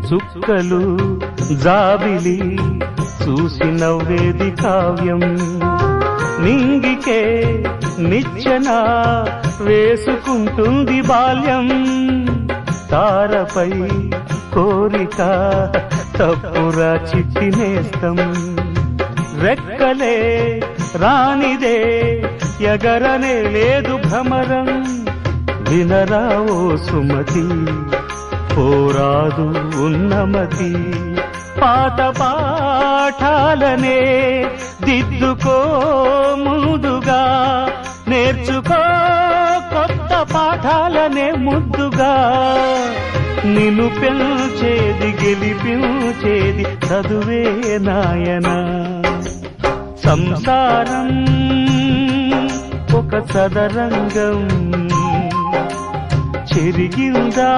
చుక్కలు జాబిలి చూసి నవ్వేది కావ్యం నింగికే నిచ్చెన వేసుకుంటుంది బాల్యం తారపై కోరిక తప్పురా చిట్టి నేస్తం రెక్కలే రానిదే ఎగరనే లేదు భ్రమరం వినరా ఓ సుమతి పోరాదు ఉన్నమతి పాత పాఠాలనే దిద్దుకో ముందుగా నేర్చుకో కొత్త పాఠాలనే ముద్దుగా నిన్ను పెంచేది గెలిపించేది చదువే నాయనా సంసారం ఒక చదరంగం చెరిగిందా